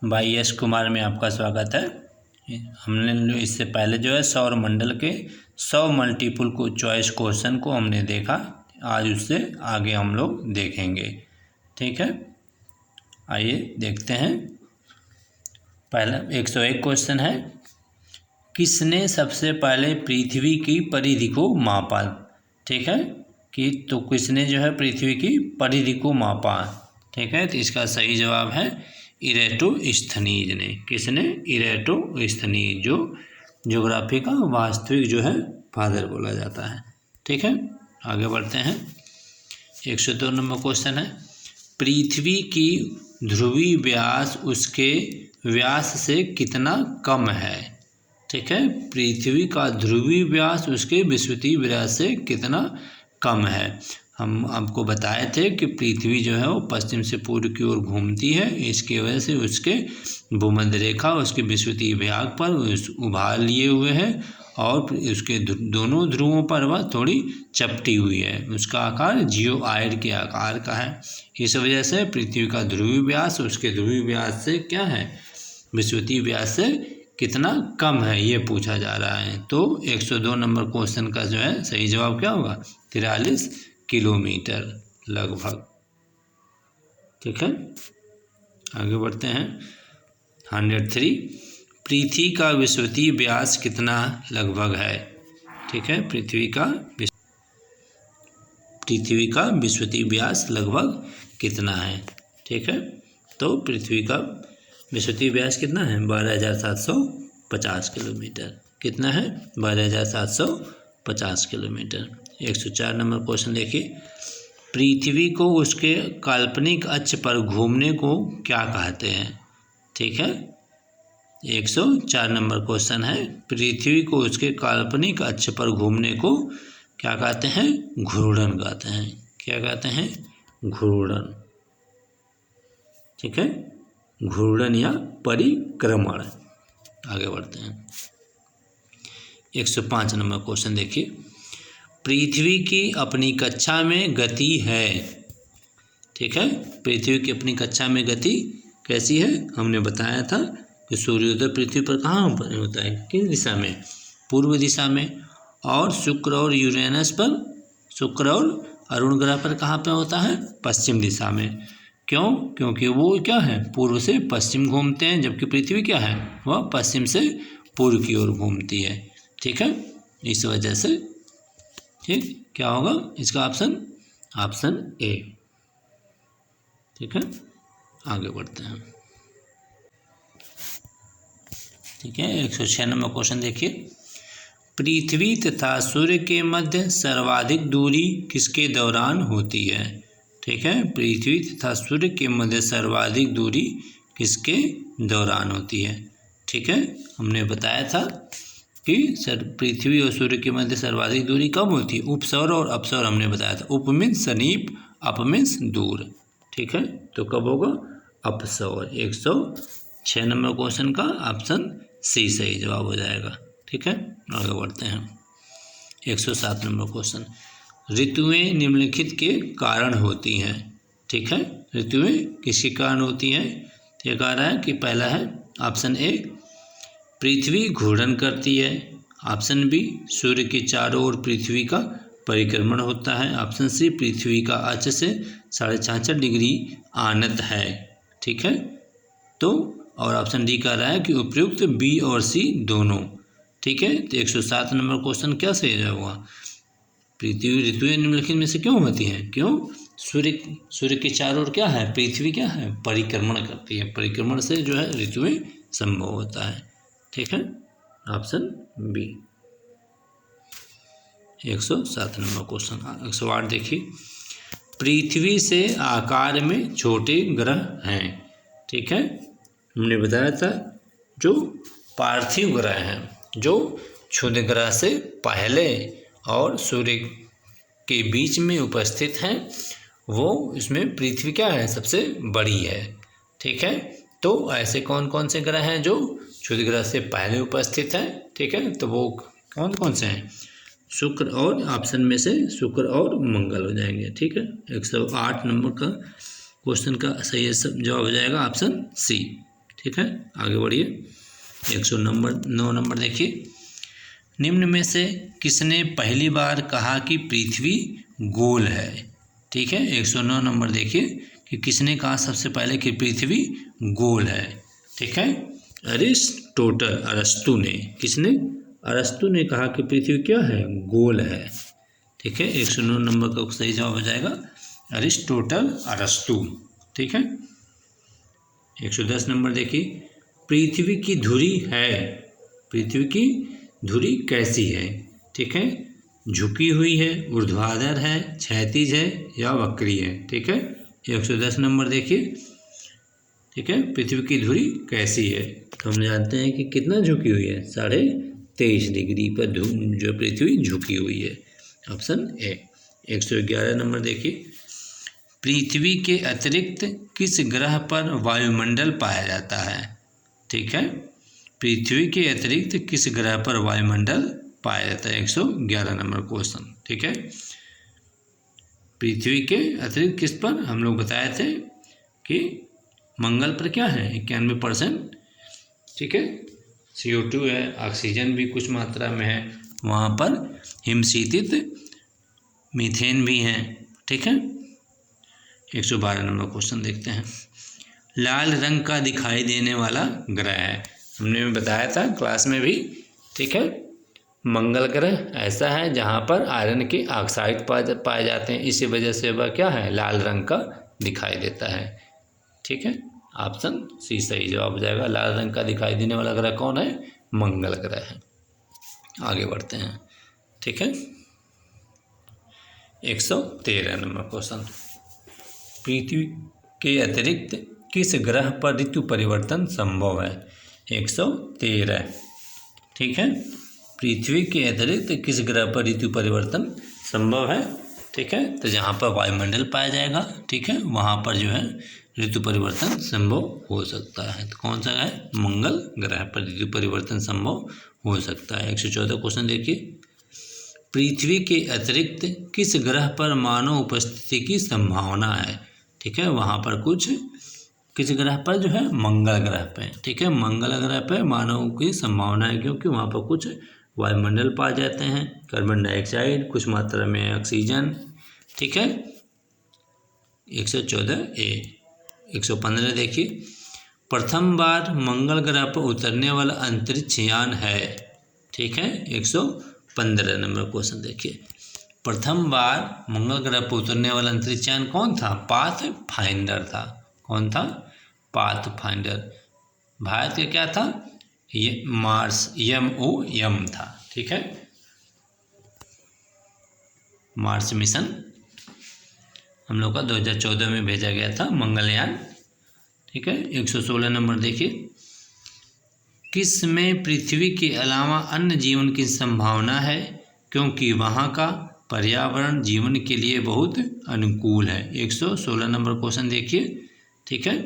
By S Kumar में आपका स्वागत है। हमने इससे पहले जो है सौर मंडल के 100 मल्टीपल को चॉइस क्वेश्चन को हमने देखा। आज उससे आगे हम लोग देखेंगे, ठीक है। आइए देखते हैं। पहला 101 क्वेश्चन है, किसने सबसे पहले पृथ्वी की परिधि को मापा। ठीक है कि तो किसने जो है पृथ्वी की परिधि को मापा। ठीक है, तो इसका सही जवाब है इरेटोस्थनीज ने। किसने? इरेटोस्थनीज, जो ज्योग्राफी का वास्तविक जो है फादर बोला जाता है। ठीक है, आगे बढ़ते हैं। 102 नंबर क्वेश्चन है, पृथ्वी की ध्रुवीय व्यास उसके व्यास से कितना कम है। ठीक है, पृथ्वी का ध्रुवीय व्यास उसके विषुवतीय व्यास से कितना कम है। हम आपको बताए थे कि पृथ्वी जो है वो पश्चिम से पूर्व की ओर घूमती है, इसकी वजह से उसके भूमध्य रेखा उसके विषुवतीय भाग पर उभार लिए हुए है और उसके दोनों ध्रुवों पर वह थोड़ी चपटी हुई है। उसका आकार जियोआइड के आकार का है। इस वजह से पृथ्वी का ध्रुवीय व्यास उसके ध्रुवीय व्यास से क्या है, विषुवतीय व्यास से कितना कम है, ये पूछा जा रहा है। तो 102 नंबर क्वेश्चन का जो है सही जवाब क्या होगा, 43 किलोमीटर लगभग। ठीक है, आगे बढ़ते हैं। 103, पृथ्वी का विषुवतीय व्यास कितना लगभग है। ठीक है, पृथ्वी का विषुवतीय व्यास लगभग कितना है। ठीक है, तो पृथ्वी का विषुवतीय व्यास कितना है, 12,750 किलोमीटर। कितना है, 12,750 किलोमीटर। 104 नंबर क्वेश्चन देखिए, पृथ्वी को उसके काल्पनिक अक्ष पर घूमने को क्या कहते हैं। ठीक है, 104 नंबर क्वेश्चन है, पृथ्वी को उसके काल्पनिक अक्ष पर घूमने को क्या कहते हैं, घूर्णन कहते हैं। क्या कहते हैं, घूर्णन। ठीक है, घूर्णन या परिक्रमण। आगे बढ़ते हैं। 105 नंबर क्वेश्चन देखिए, पृथ्वी की अपनी कक्षा में गति है। ठीक है, पृथ्वी की अपनी कक्षा में गति कैसी है, हमने बताया था कि सूर्योदय पृथ्वी पर कहाँ पर होता है, किस दिशा में, पूर्व दिशा में। और शुक्र और यूरेनस पर, शुक्र और अरुण ग्रह पर कहाँ पर होता है, पश्चिम दिशा में। क्यों? क्योंकि वो क्या है, पूर्व से पश्चिम घूमते हैं, जबकि पृथ्वी क्या है, वह पश्चिम से पूर्व की ओर घूमती है। ठीक है, इस वजह से ठीक क्या होगा इसका ऑप्शन ए। ठीक है, आगे बढ़ते हैं। ठीक है, 106 नंबर क्वेश्चन देखिए, पृथ्वी तथा सूर्य के मध्य सर्वाधिक दूरी किसके दौरान होती है। ठीक है, पृथ्वी तथा सूर्य के मध्य सर्वाधिक दूरी किसके दौरान होती है। ठीक है, हमने बताया था कि पृथ्वी और सूर्य के मध्य सर्वाधिक दूरी कब होती है, उपसौर और अपसौर हमने बताया था। उप मीन्स समीप, अप मीन्स दूर। ठीक है, तो कब होगा, अपसौर। 106 नंबर क्वेश्चन का ऑप्शन सी सही जवाब हो जाएगा। ठीक है, आगे बढ़ते हैं। 107 नंबर क्वेश्चन, ऋतुएं निम्नलिखित के कारण होती हैं। ठीक है, ऋतुएं किसके कारण होती हैं। ये कह रहा है कि पहला है ऑप्शन ए, पृथ्वी घूर्णन करती है। ऑप्शन बी, सूर्य के चारों ओर पृथ्वी का परिक्रमण होता है। ऑप्शन सी, पृथ्वी का अक्ष से 66.5 डिग्री आनत है। ठीक है, तो और ऑप्शन डी कह रहा है कि उपयुक्त बी और सी दोनों। ठीक है, तो 107 नंबर क्वेश्चन क्या सही होगा, पृथ्वी ऋतुएं निम्नलिखित में से क्यों होती हैं। क्यों, सूर्य के चारों ओर क्या है, पृथ्वी क्या है, परिक्रमण करती है। परिक्रमण से जो है ऋतुएं संभव होता है। ठीक है, ऑप्शन बी। 107 number question. 108 देखिए, पृथ्वी से आकार में छोटे ग्रह हैं। ठीक है, हमने बताया था जो पार्थिव ग्रह हैं, जो क्षुद्र ग्रह से पहले और सूर्य के बीच में उपस्थित हैं, वो इसमें पृथ्वी क्या है, सबसे बड़ी है। ठीक है, तो ऐसे कौन कौन से ग्रह हैं जो क्षुद्र ग्रह से पहले उपस्थित है। ठीक है, तो वो कौन कौन से हैं, शुक्र और ऑप्शन में से शुक्र और मंगल हो जाएंगे। ठीक है, 108 नंबर का क्वेश्चन का सही जवाब हो जाएगा ऑप्शन सी। ठीक है, आगे बढ़िए। 109 नंबर देखिए, निम्न में से किसने पहली बार कहा कि पृथ्वी गोल है? ठीक है, 109 नंबर देखिए कि किसने कहा सबसे पहले कि पृथ्वी गोल है? ठीक है, अरिस्टोटल, अरस्तु ने। किसने? अरस्तु ने कहा कि पृथ्वी क्या है? गोल है। ठीक है, 109 नंबर का सही जवाब हो जाएगा अरिस्टोटल, अरस्तु। ठीक है, 110 नंबर देखिए, पृथ्वी की धुरी है, पृथ्वी की धुरी कैसी है? ठीक है, झुकी हुई है, ऊर्ध्वाधर है, क्षैतिज है या वक्री है? ठीक है, 110 नंबर देखिए। ठीक है, पृथ्वी की धुरी कैसी है? तो हम जानते हैं कि कितना झुकी हुई है, 23.5 डिग्री पर जो पृथ्वी झुकी हुई है। Option A. 111 नंबर देखिए, पृथ्वी के अतिरिक्त किस ग्रह पर वायुमंडल पाया जाता है? ठीक है, पृथ्वी के अतिरिक्त किस ग्रह पर वायुमंडल पाया जाता है? 111 नंबर क्वेश्चन। ठीक है, पृथ्वी के अतिरिक्त किस पर? हम लोग बताए थे कि मंगल पर क्या है? 91%। ठीक है, CO2 है, ऑक्सीजन भी कुछ मात्रा में है, वहाँ पर हिमशीतित मीथेन भी है। ठीक है, 112 नंबर क्वेश्चन देखते हैं, लाल रंग का दिखाई देने वाला ग्रह है? हमने बताया था क्लास में भी। ठीक है, मंगल ग्रह ऐसा है जहाँ पर आयरन के ऑक्साइड पाए जाते हैं, इसी वजह से वह क्या है? लाल रंग का दिखाई देता है। ठीक है, ऑप्शन सी सही जवाब हो जाएगा। लाल रंग का दिखाई देने वाला ग्रह कौन है? मंगल ग्रह है। आगे बढ़ते हैं। ठीक है, 113 नंबर क्वेश्चन, पृथ्वी के अतिरिक्त किस ग्रह पर ऋतु परिवर्तन संभव है? 113। ठीक है, पृथ्वी के अतिरिक्त किस ग्रह पर ऋतु परिवर्तन संभव है? ठीक है, तो जहाँ पर वायुमंडल पाया जाएगा, ठीक है, वहाँ पर जो है ऋतु परिवर्तन संभव हो सकता है। तो कौन सा है? मंगल ग्रह पर ऋतु परिवर्तन संभव हो सकता है। 114 क्वेश्चन देखिए, पृथ्वी के अतिरिक्त किस ग्रह पर मानव उपस्थिति की संभावना है? ठीक है, वहाँ पर कुछ किस ग्रह पर जो है? मंगल ग्रह पे। ठीक है, मंगल ग्रह पे मानव की संभावना है, क्योंकि वहाँ पर कुछ वायुमंडल पाए जाते हैं, कार्बन डाइऑक्साइड, कुछ मात्रा में ऑक्सीजन। ठीक है, 114 ए। 115 देखिए, प्रथम बार मंगल ग्रह पर उतरने वाला अंतरिक्ष यान है? ठीक है, 115 नंबर क्वेश्चन देखिए, प्रथम बार मंगल ग्रह पर उतरने वाला अंतरिक्ष यान कौन था? पाथफाइंडर था। कौन था? पाथफाइंडर। भारत का क्या था? ये मार्स, MOM था। ठीक है, मार्स मिशन हम लोग का 2014 में भेजा गया था मंगलयान। ठीक है, 116 नंबर देखिए, किस में पृथ्वी के अलावा अन्य जीवन की संभावना है क्योंकि वहाँ का पर्यावरण जीवन के लिए बहुत अनुकूल है? 116 नंबर क्वेश्चन देखिए। ठीक है,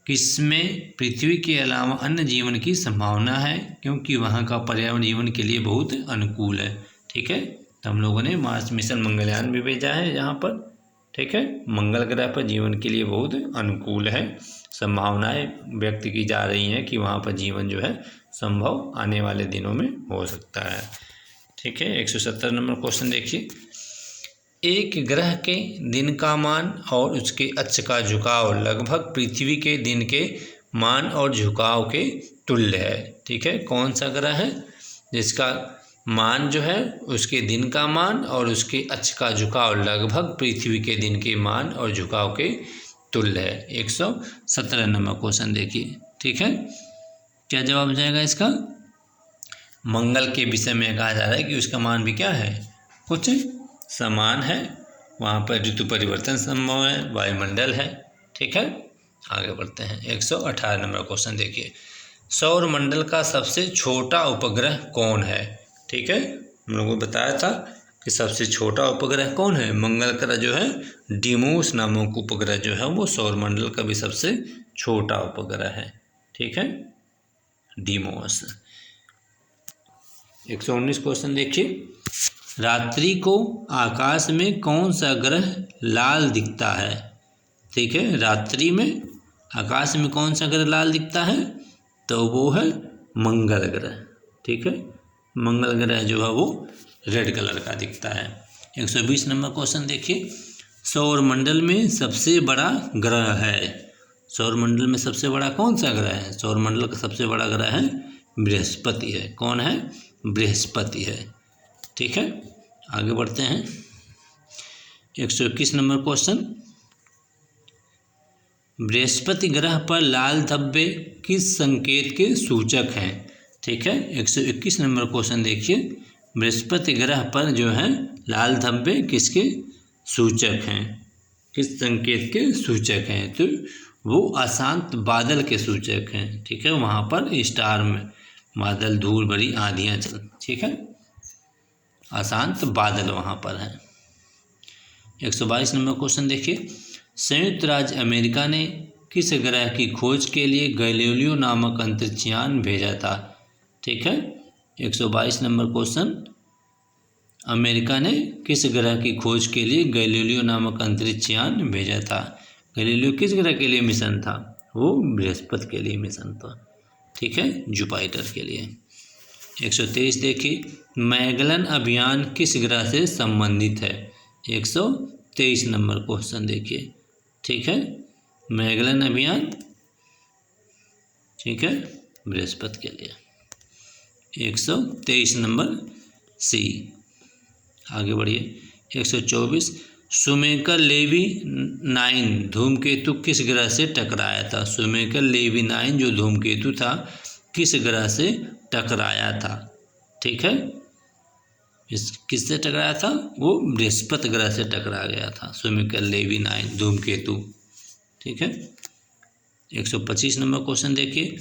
किसमें पृथ्वी के अलावा अन्य जीवन की संभावना है क्योंकि वहाँ का पर्यावरण जीवन के लिए बहुत अनुकूल है? ठीक है, तो हम लोगों ने मार्स मिशन मंगलयान भी भेजा है जहाँ पर, ठीक है, मंगल ग्रह पर जीवन के लिए बहुत अनुकूल है, संभावनाएं व्यक्त की जा रही हैं कि वहाँ पर जीवन जो है संभव आने वाले दिनों में हो सकता है। ठीक है, 170 नंबर क्वेश्चन देखिए, एक ग्रह के दिन का मान और उसके अक्ष का झुकाव लगभग पृथ्वी के दिन के मान और झुकाव के तुल्य है? ठीक है, कौन सा ग्रह है जिसका मान जो है उसके दिन का मान और उसके अक्ष का झुकाव लगभग पृथ्वी के दिन के मान और झुकाव के तुल्य है? 117 नंबर क्वेश्चन देखिए। ठीक है, क्या जवाब हो जाएगा इसका? मंगल के विषय में कहा जा रहा है कि उसका मान भी क्या है? कुछ समान है, वहाँ पर ऋतु परिवर्तन संभव है, वायुमंडल है। ठीक है, आगे बढ़ते हैं। 118 नंबर क्वेश्चन देखिए, सौर मंडल का सबसे छोटा उपग्रह कौन है? ठीक है, हम लोगों को बताया था कि सबसे छोटा उपग्रह कौन है? मंगल का जो है डिमोस नामक उपग्रह जो है वो सौर मंडल का भी सबसे छोटा उपग्रह है। ठीक है, डिमोस। 119 क्वेश्चन देखिए, रात्रि को आकाश में कौन सा ग्रह लाल दिखता है? ठीक है, रात्रि में आकाश में कौन सा ग्रह लाल दिखता है? तो वो है मंगल ग्रह। ठीक है, मंगल ग्रह जो है वो रेड कलर का दिखता है। 120 नंबर क्वेश्चन देखिए, सौरमंडल में सबसे बड़ा ग्रह है। सौरमंडल में सबसे बड़ा कौन सा ग्रह है? सौरमंडल का सबसे बड़ा ग्रह है बृहस्पति है। कौन है? बृहस्पति है। ठीक है, आगे बढ़ते हैं। 121 नंबर क्वेश्चन, बृहस्पति ग्रह पर लाल धब्बे किस संकेत के सूचक हैं? ठीक है, 121 नंबर क्वेश्चन देखिए, बृहस्पति ग्रह पर जो है लाल धब्बे किसके सूचक हैं? किस संकेत के सूचक हैं? तो वो अशांत बादल के सूचक हैं। ठीक है, वहाँ पर स्टार में बादल, धूल भरी आंधियाँ चल, ठीक है, अशांत बादल वहाँ पर हैं। 122 नंबर क्वेश्चन देखिए, संयुक्त राज्य अमेरिका ने किस ग्रह की खोज के लिए गैलीलियो नामक अंतरिक्ष यान भेजा था? ठीक है, 122 नंबर क्वेश्चन, अमेरिका ने किस ग्रह की खोज के लिए गैलीलियो नामक अंतरिक्ष यान भेजा था? गैलीलियो किस ग्रह के लिए मिशन था? वो बृहस्पति के लिए मिशन था। ठीक है, जुपिटर के लिए। 123 देखिए, मैगलन अभियान किस ग्रह से संबंधित है? 123 नंबर क्वेश्चन देखिए। ठीक है, मैगलन अभियान, ठीक है, बृहस्पति के लिए। 123 नंबर सी। आगे बढ़िए। 124, शुमेकर लेवी 9 धूमकेतु किस ग्रह से टकराया था? शुमेकर लेवी 9 जो धूमकेतु था किस ग्रह से टकराया था? ठीक है, किससे टकराया था? वो बृहस्पति ग्रह से टकरा गया था, शुमेकर लेवी 9 धूमकेतु। ठीक है, 125 नंबर क्वेश्चन देखिए,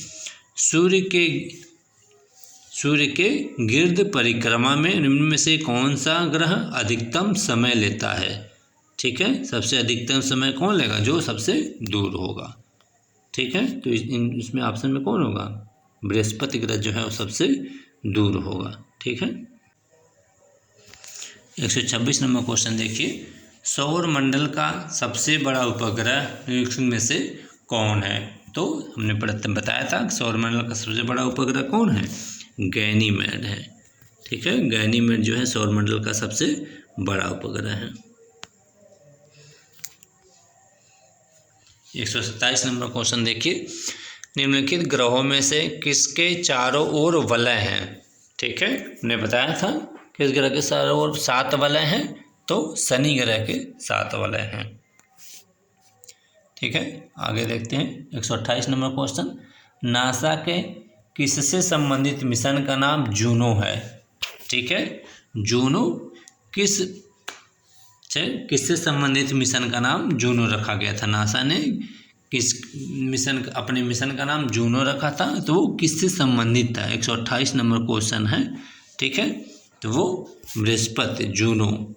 सूर्य के गिर्द परिक्रमा में निम्न में से कौन सा ग्रह अधिकतम समय लेता है? ठीक है, सबसे अधिकतम समय कौन लेगा? जो सबसे दूर होगा। ठीक है, तो इसमें ऑप्शन में कौन होगा? बृहस्पति ग्रह जो है वो सबसे दूर होगा। ठीक है, 126 नंबर क्वेश्चन देखिए, सौर मंडल का सबसे बड़ा उपग्रह निम्न में से कौन है? तो हमने बताया था सौर मंडल का सबसे बड़ा उपग्रह कौन है? गैनीमेड है। ठीक है, गैनीमेड जो है सौर मंडल का सबसे बड़ा उपग्रह है। 127 नंबर क्वेश्चन देखिए, निम्नलिखित ग्रहों में से किसके चारों ओर वलय हैं? ठीक है, हमने बताया था किस ग्रह के चारों ओर 7 वलय हैं, तो शनि ग्रह के 7 वलय हैं। ठीक है, आगे देखते हैं। 128 नंबर क्वेश्चन, नासा के किससे संबंधित मिशन का नाम जूनो है? ठीक है, जूनो किससे संबंधित मिशन का नाम जूनो रखा गया था? नासा ने किस अपने मिशन का नाम जूनो रखा था, तो वो किससे संबंधित था? 128 नंबर क्वेश्चन है। ठीक है, तो वो बृहस्पति, जूनो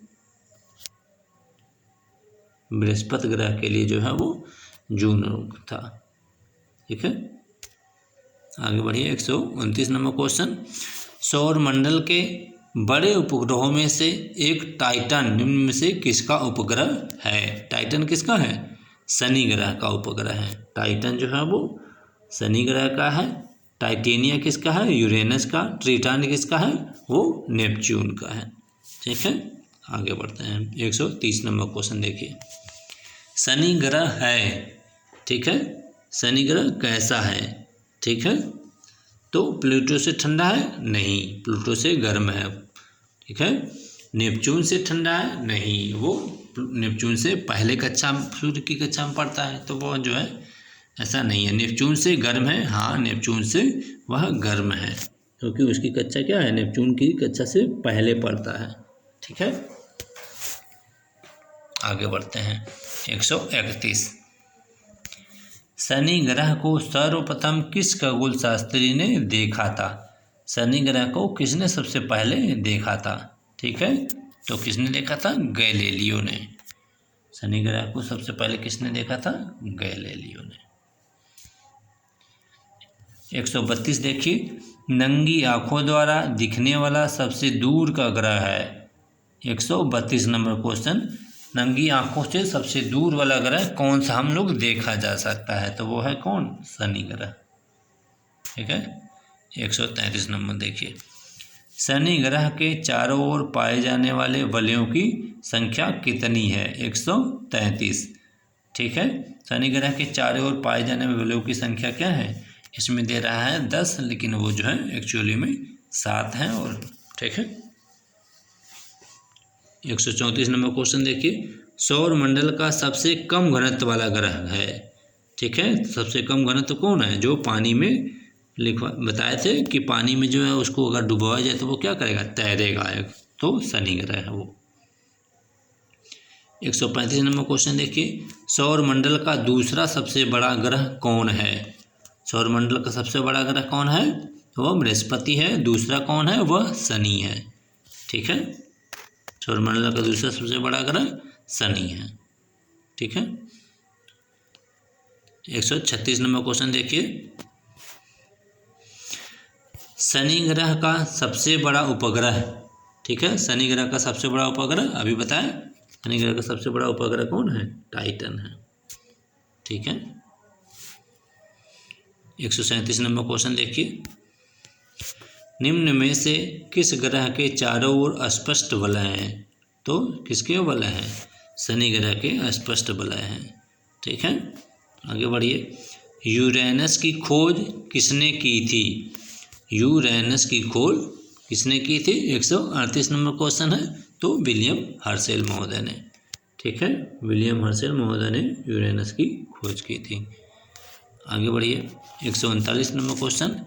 बृहस्पति ग्रह के लिए जो है वो जूनो था। ठीक है, आगे बढ़िए। 129 नंबर क्वेश्चन, सौर मंडल के बड़े उपग्रहों में से एक टाइटन निम्न में से किसका उपग्रह है? टाइटन किसका है? शनि ग्रह का उपग्रह है। टाइटन जो है वो शनि ग्रह का है। टाइटेनिया किसका है? यूरेनस का। ट्रिटन किसका है? वो नेपच्यून का है। ठीक है, आगे बढ़ते हैं। 130 नंबर क्वेश्चन देखिए, शनि ग्रह है, ठीक है, शनि ग्रह कैसा है? ठीक है, तो प्लूटो से ठंडा है? नहीं, प्लूटो से गर्म है। ठीक है, नेपच्यून से ठंडा है? नहीं, वो नेपच्यून से पहले कक्षा सूर्य की कक्षा में पड़ता है, तो वो जो है ऐसा नहीं है। नेपच्यून से गर्म है, हाँ, नेपच्यून से वह गर्म है, क्योंकि उसकी कक्षा क्या है? नेपच्यून की कक्षा से पहले पड़ता है। ठीक है, आगे बढ़ते हैं। 131, शनि ग्रह को सर्वप्रथम किस खगोल शास्त्री ने देखा था? शनि ग्रह को किसने सबसे पहले देखा था? ठीक है, तो किसने देखा था? गैलीलियो ने। शनि ग्रह को सबसे पहले किसने देखा था? गैलीलियो ने। 132 देखिए, नंगी आंखों द्वारा दिखने वाला सबसे दूर का ग्रह है। 132 नंबर क्वेश्चन, नंगी आंखों से सबसे दूर वाला ग्रह कौन सा हम लोग देखा जा सकता है, तो वो है कौन, शनि ग्रह। ठीक है, 133 नंबर देखिए, शनि ग्रह के चारों ओर पाए जाने वाले वलयों की संख्या कितनी है, 133। ठीक है, शनि ग्रह के चारों ओर पाए जाने वाले वलयों की संख्या क्या है, इसमें दे रहा है 10, लेकिन वो जो है एक्चुअली में 7 है। और ठीक है, 134 नंबर क्वेश्चन देखिए, सौर मंडल का सबसे कम घनत्व वाला ग्रह है। ठीक है, सबसे कम घनत्व कौन है, जो पानी में लिखवा बताए थे कि पानी में जो है उसको अगर डुबोया जाए तो वो क्या करेगा, तैरेगा, तो शनि ग्रह है वो। 135 नंबर क्वेश्चन देखिए, सौर मंडल का दूसरा सबसे बड़ा ग्रह कौन है। सौर मंडल का सबसे बड़ा ग्रह कौन है, वह बृहस्पति है। दूसरा कौन है, वह शनि है। ठीक है, सौर मंडल का दूसरा सबसे बड़ा ग्रह शनि है। ठीक है, 136 नंबर क्वेश्चन देखिए, शनि ग्रह का सबसे बड़ा उपग्रह। ठीक है, शनि ग्रह का सबसे बड़ा उपग्रह अभी बताएं, शनि ग्रह का सबसे बड़ा उपग्रह कौन है, टाइटन है। ठीक है, 137 नंबर क्वेश्चन देखिए, निम्न में से किस ग्रह के चारों ओर स्पष्ट वलय हैं, तो किसके वलय हैं, शनि ग्रह के स्पष्ट वलय हैं। ठीक है, आगे बढ़िए, यूरेनस की खोज किसने की थी, यूरेनस की खोज किसने की थी, 138 नंबर क्वेश्चन है, तो विलियम हर्शेल महोदय ने। ठीक है, विलियम हर्शेल महोदय ने यूरेनस की खोज की थी। आगे बढ़िए, 139 नंबर क्वेश्चन,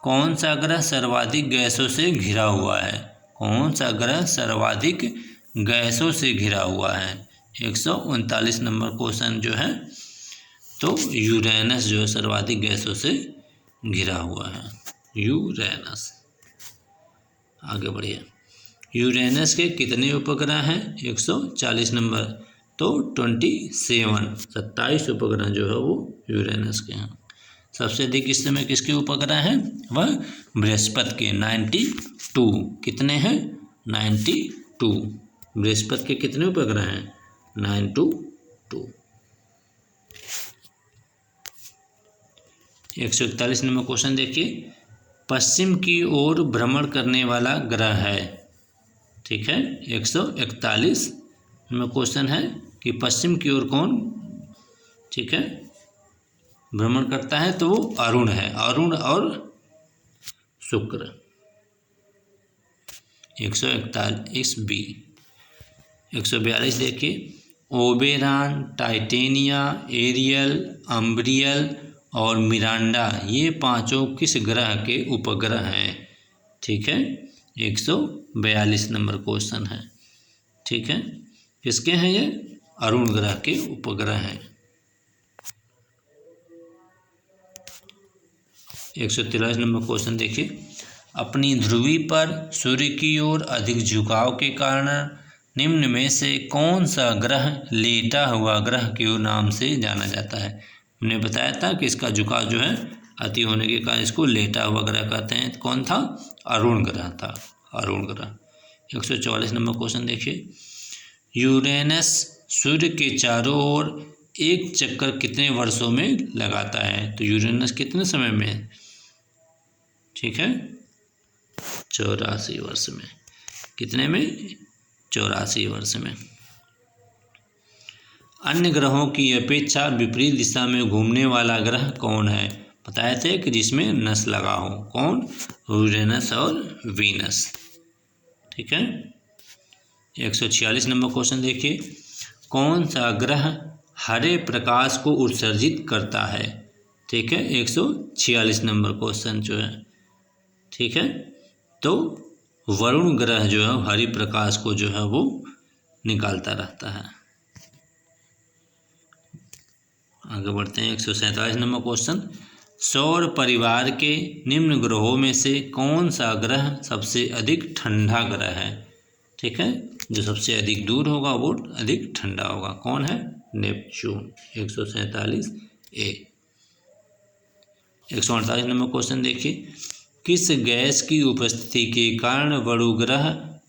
कौन सा ग्रह सर्वाधिक गैसों से घिरा हुआ है, कौन सा ग्रह सर्वाधिक गैसों से घिरा हुआ है, 139 नंबर क्वेश्चन जो है, तो यूरेनस जो है सर्वाधिक गैसों से घिरा हुआ है, यूरेनस। आगे बढ़िए, यूरेनस के कितने उपग्रह हैं, 140 नंबर, तो 27 उपग्रह जो है वो यूरेनस के हैं। सबसे अधिक इस समय किसके उपग्रह हैं, वह बृहस्पति के 92। कितने हैं, 92। बृहस्पति के कितने उपग्रह हैं, 92। 141 नंबर क्वेश्चन देखिए, पश्चिम की ओर भ्रमण करने वाला ग्रह है। ठीक है, 141 नंबर क्वेश्चन है कि पश्चिम की ओर कौन, ठीक है, भ्रमण करता है, तो वो अरुण है, अरुण और शुक्र। 141 बी। 142 देखिए, ओबेरॉन, टाइटेनिया, एरियल, अम्ब्रियल और मिरांडा, ये पांचों किस ग्रह के उपग्रह हैं। ठीक है, 142 नंबर क्वेश्चन है। ठीक है, किसके हैं ये, अरुण ग्रह के उपग्रह हैं। 143 नंबर क्वेश्चन देखिए, अपनी ध्रुवी पर सूर्य की ओर अधिक झुकाव के कारण निम्न में से कौन सा ग्रह लेटा हुआ ग्रह के नाम से जाना जाता है। हमने बताया था कि इसका झुकाव जो है अति होने के कारण इसको लेटा हुआ ग्रह कहते हैं। कौन था, अरुण ग्रह था, अरुण ग्रह। 144 नंबर क्वेश्चन देखिए, यूरेनस सूर्य के चारों ओर एक चक्कर कितने वर्षों में लगाता है, तो यूरेनस कितने समय में, ठीक है, 84 वर्ष में। कितने में, 84 वर्ष में। अन्य ग्रहों की अपेक्षा विपरीत दिशा में घूमने वाला ग्रह कौन है, बताए थे कि जिसमें नस लगा हो, कौन, यूरेनस और वीनस। ठीक है, 146 नंबर क्वेश्चन देखिए, कौन सा ग्रह हरे प्रकाश को उत्सर्जित करता है। ठीक है, 146 नंबर क्वेश्चन जो है, ठीक है, तो वरुण ग्रह जो है हरि प्रकाश को जो है वो निकालता रहता है। आगे बढ़ते हैं, 147 नंबर क्वेश्चन, सौर परिवार के निम्न ग्रहों में से कौन सा ग्रह सबसे अधिक ठंडा ग्रह है। ठीक है, जो सबसे अधिक दूर होगा वो अधिक ठंडा होगा, कौन है, नेपच्यून। 147 ए। 148 नंबर क्वेश्चन देखिए, किस गैस की उपस्थिति के कारण वरुण ग्रह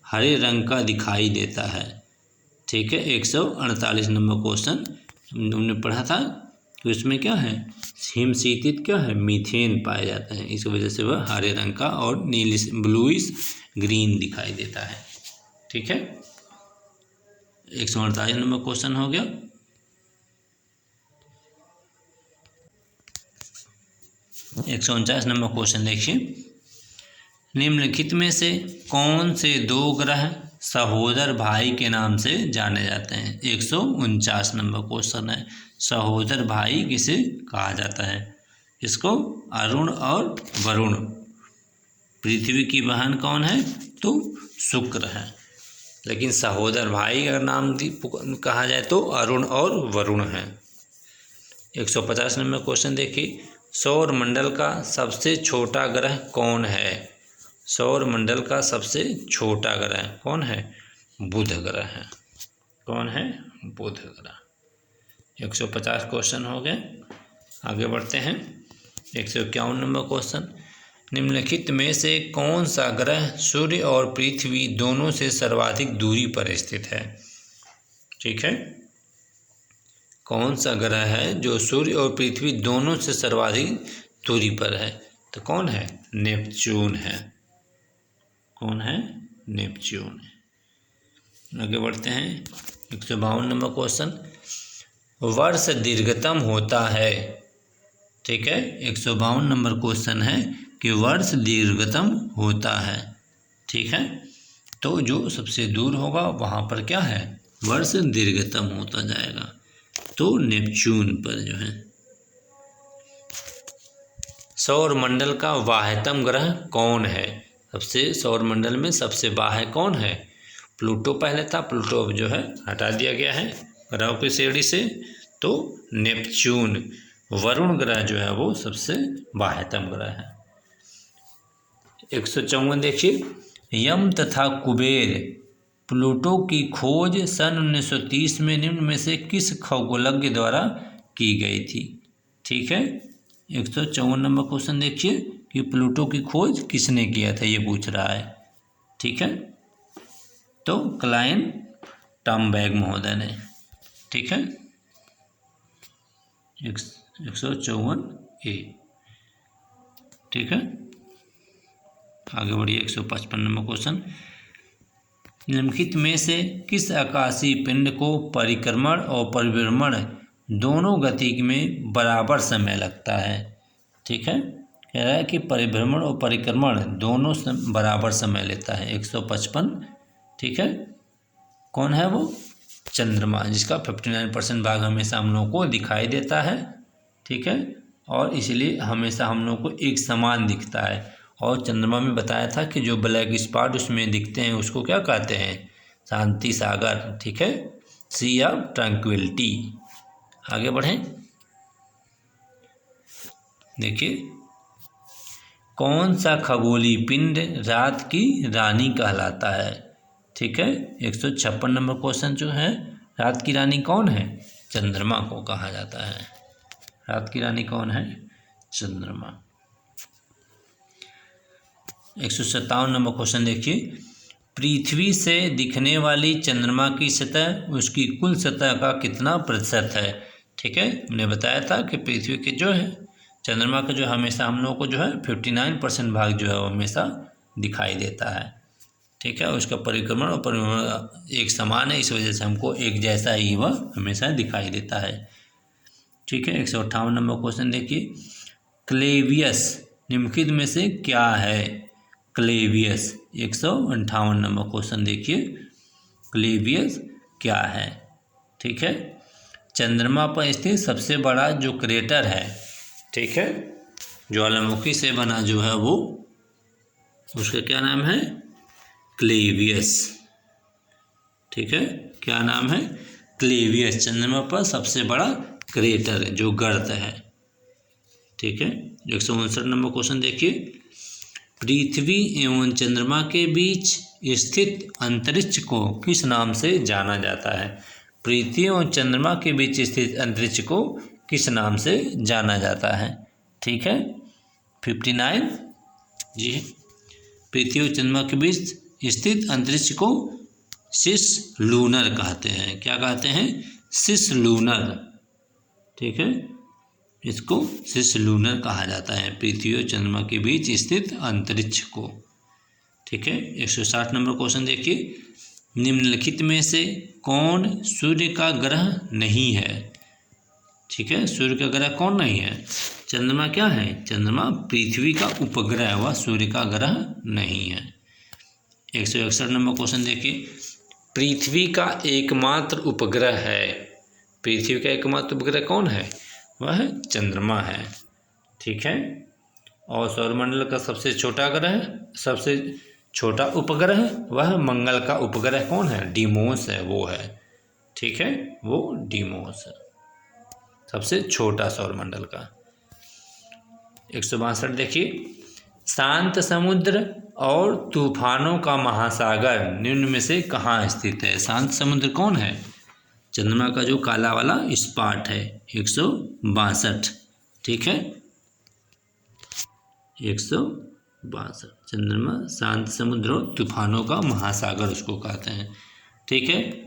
हरे रंग का दिखाई देता है। ठीक है। 148 नंबर क्वेश्चन हमने पढ़ा था कि उसमें क्या है, हिमशीतित क्या है, मीथेन पाया जाता है, इस वजह से वह हरे रंग का और नीलिश ब्लूइश ग्रीन दिखाई देता है। ठीक है, 148 नंबर क्वेश्चन हो गया। 149 नंबर क्वेश्चन देखिए, निम्नलिखित में से कौन से दो ग्रह सहोदर भाई के नाम से जाने जाते हैं। 149 नंबर क्वेश्चन है, सहोदर भाई किसे कहा जाता है। इसको अरुण और वरुण। पृथ्वी की बहन कौन है, तो शुक्र है, लेकिन सहोदर भाई अगर नाम कहा जाए तो अरुण और वरुण है। 150 नंबर क्वेश्चन देखिए, सौर मंडल का सबसे छोटा ग्रह कौन है। सौर मंडल का सबसे छोटा ग्रह कौन है, बुध ग्रह है। कौन है, बुध ग्रह। 150 क्वेश्चन हो गए, आगे बढ़ते हैं। 151 नंबर क्वेश्चन, निम्नलिखित में से कौन सा ग्रह सूर्य और पृथ्वी दोनों से सर्वाधिक दूरी पर स्थित है। ठीक है, कौन सा ग्रह है जो सूर्य और पृथ्वी दोनों से सर्वाधिक दूरी पर है, तो कौन है, नेपच्यून है। कौन है, नेपच्यून। आगे बढ़ते हैं। 152 नंबर क्वेश्चन, वर्ष दीर्घतम होता है। ठीक है, 152 नंबर क्वेश्चन है कि वर्ष दीर्घतम होता है। ठीक है, तो जो सबसे दूर होगा वहाँ पर क्या है, वर्ष दीर्घतम होता जाएगा, तो नेपच्यून पर जो है। सौर मंडल का बाह्यतम ग्रह कौन है। सबसे सौर मंडल में सबसे बाह्य कौन है, प्लूटो पहले था, प्लूटो अब जो है हटा दिया गया है ग्रहों की श्रेणी से, तो नेपच्यून वरुण ग्रह जो है वो सबसे बाह्यतम ग्रह है। 154 देखिए, यम तथा कुबेर प्लूटो की खोज सन 1930 में निम्न में से किस खगोलज्ञ द्वारा की गई थी। ठीक है, 154 नंबर क्वेश्चन देखिए कि प्लूटो की खोज किसने किया था, ये पूछ रहा है। ठीक है, तो क्लाइन टॉमबैग महोदय ने। ठीक है, 154 ए। ठीक है, आगे बढ़िए। 155 नंबर क्वेश्चन, निम्नलिखित में से किस आकाशीय पिंड को परिक्रमण और परिभ्रमण दोनों गति में बराबर समय लगता है। ठीक है, कह रहा है कि परिभ्रमण और परिक्रमण दोनों बराबर समय लेता है। 155। ठीक है, कौन है वो, चंद्रमा, जिसका 59% भाग हमेशा हम लोगों को दिखाई देता है। ठीक है, और इसलिए हमेशा हम लोगों को एक समान दिखता है। और चंद्रमा में बताया था कि जो ब्लैक स्पॉट उसमें दिखते हैं उसको क्या कहते हैं, शांति सागर। ठीक है, सी ऑफ ट्रैंक्विलिटी। आगे बढ़ें, देखिए कौन सा खगोलीय पिंड रात की रानी कहलाता है। ठीक है, 156 नंबर क्वेश्चन जो है, रात की रानी कौन है, चंद्रमा को कहा जाता है। रात की रानी कौन है, चंद्रमा। 157 नंबर क्वेश्चन देखिए, पृथ्वी से दिखने वाली चंद्रमा की सतह उसकी कुल सतह का कितना प्रतिशत है। ठीक है, हमने बताया था कि पृथ्वी के जो है चंद्रमा का जो हमेशा हम लोगों को जो है 59% भाग जो है वो हमेशा दिखाई देता है। ठीक है, उसका परिक्रमण और परिभ्रमण एक समान है, इस वजह से हमको एक जैसा ही वह हमेशा दिखाई देता है। ठीक है, 158 नंबर क्वेश्चन देखिए, क्लेवियस निम्नलिखित में से क्या है। क्लेवियस 158 नंबर क्वेश्चन देखिए, क्लेवियस क्या है। ठीक है, चंद्रमा पर स्थित सबसे बड़ा जो क्रेटर है, ठीक है, ज्वालामुखी से बना जो है वो, उसका क्या नाम है, क्लेवियस। ठीक है, क्या नाम है, क्लेवियस। चंद्रमा पर सबसे बड़ा क्रेटर जो गर्त है। ठीक है, 159 नंबर क्वेश्चन देखिए, पृथ्वी एवं चंद्रमा के बीच स्थित अंतरिक्ष को किस नाम से जाना जाता है। पृथ्वी और चंद्रमा के बीच स्थित अंतरिक्ष को किस नाम से जाना जाता है। ठीक है, 59 जी, पृथ्वी और चंद्रमा के बीच स्थित अंतरिक्ष को सिस लूनर कहते हैं। क्या कहते हैं? सिस लूनर। ठीक है, इसको सिस लूनर कहा जाता है, पृथ्वी और चंद्रमा के बीच स्थित अंतरिक्ष को। ठीक है, 160 नंबर क्वेश्चन देखिए, निम्नलिखित में से कौन सूर्य का ग्रह नहीं है? ठीक है, सूर्य का ग्रह कौन नहीं है? चंद्रमा क्या है? चंद्रमा पृथ्वी का उपग्रह है, वह सूर्य का ग्रह नहीं है। 161 नंबर क्वेश्चन देखिए, पृथ्वी का एकमात्र उपग्रह है। पृथ्वी का एकमात्र उपग्रह कौन है? वह चंद्रमा है। ठीक है, और सौरमंडल का सबसे छोटा ग्रह, सबसे छोटा उपग्रह, वह मंगल का उपग्रह कौन है? डीमोस है, वो है। ठीक है, वो डीमोस है, सबसे छोटा सौरमंडल का। 162 देखिए, शांत समुद्र और तूफानों का महासागर निम्न में से कहाँ स्थित है? शांत समुद्र कौन है? चंद्रमा का जो काला वाला स्पॉट है, 162। ठीक है, 162। चंद्रमा शांत समुद्र और तूफानों का महासागर उसको कहते हैं। ठीक है,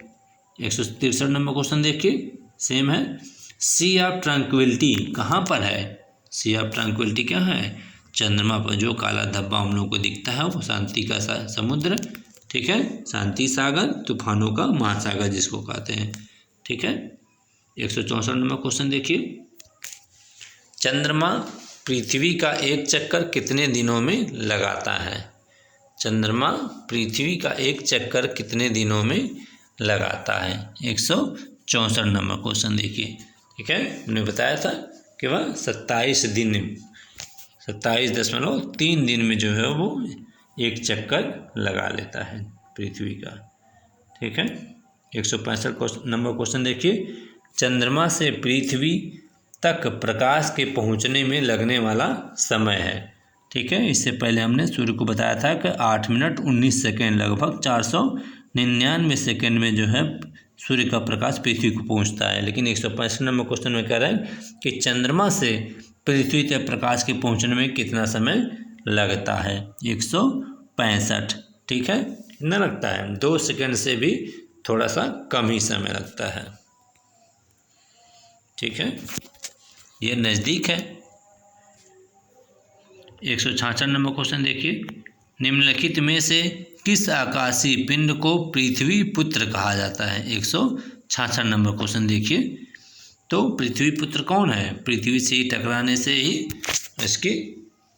163 नंबर क्वेश्चन देखिए, सेम है। सी ऑफ ट्रैंक्विलिटी कहाँ पर है? सी ऑफ ट्रैंक्विलिटी क्या है? चंद्रमा पर जो काला धब्बा हम लोग को दिखता है वो शांति का समुद्र। ठीक है, शांति सागर, तूफानों का महासागर जिसको कहते हैं। ठीक है, 164 नंबर क्वेश्चन देखिए, चंद्रमा पृथ्वी का एक चक्कर कितने दिनों में लगाता है? चंद्रमा पृथ्वी का एक चक्कर कितने दिनों में लगाता है? 164 नंबर क्वेश्चन देखिए। ठीक है, हमने बताया था कि वह 27 दिन, 27.3 दिन में जो है वो एक चक्कर लगा लेता है पृथ्वी का। ठीक है, 165 नंबर क्वेश्चन देखिए, चंद्रमा से पृथ्वी तक प्रकाश के पहुंचने में लगने वाला समय है। ठीक है, इससे पहले हमने सूर्य को बताया था कि 8 मिनट 19 सेकेंड, लगभग 499 सेकेंड में जो है सूर्य का प्रकाश पृथ्वी को पहुंचता है। लेकिन 165 नंबर क्वेश्चन में कह रहा है कि चंद्रमा से पृथ्वी तक प्रकाश के पहुंचने में कितना समय लगता है? 165। ठीक है, कितना लगता है? 2 सेकेंड से भी थोड़ा सा कम ही समय लगता है। ठीक है, ये नज़दीक है। 166 नंबर क्वेश्चन देखिए, निम्नलिखित में से किस आकाशीय पिंड को पृथ्वी पुत्र कहा जाता है? 166 नंबर क्वेश्चन देखिए, तो पृथ्वी पुत्र कौन है? पृथ्वी से ही टकराने से ही इसकी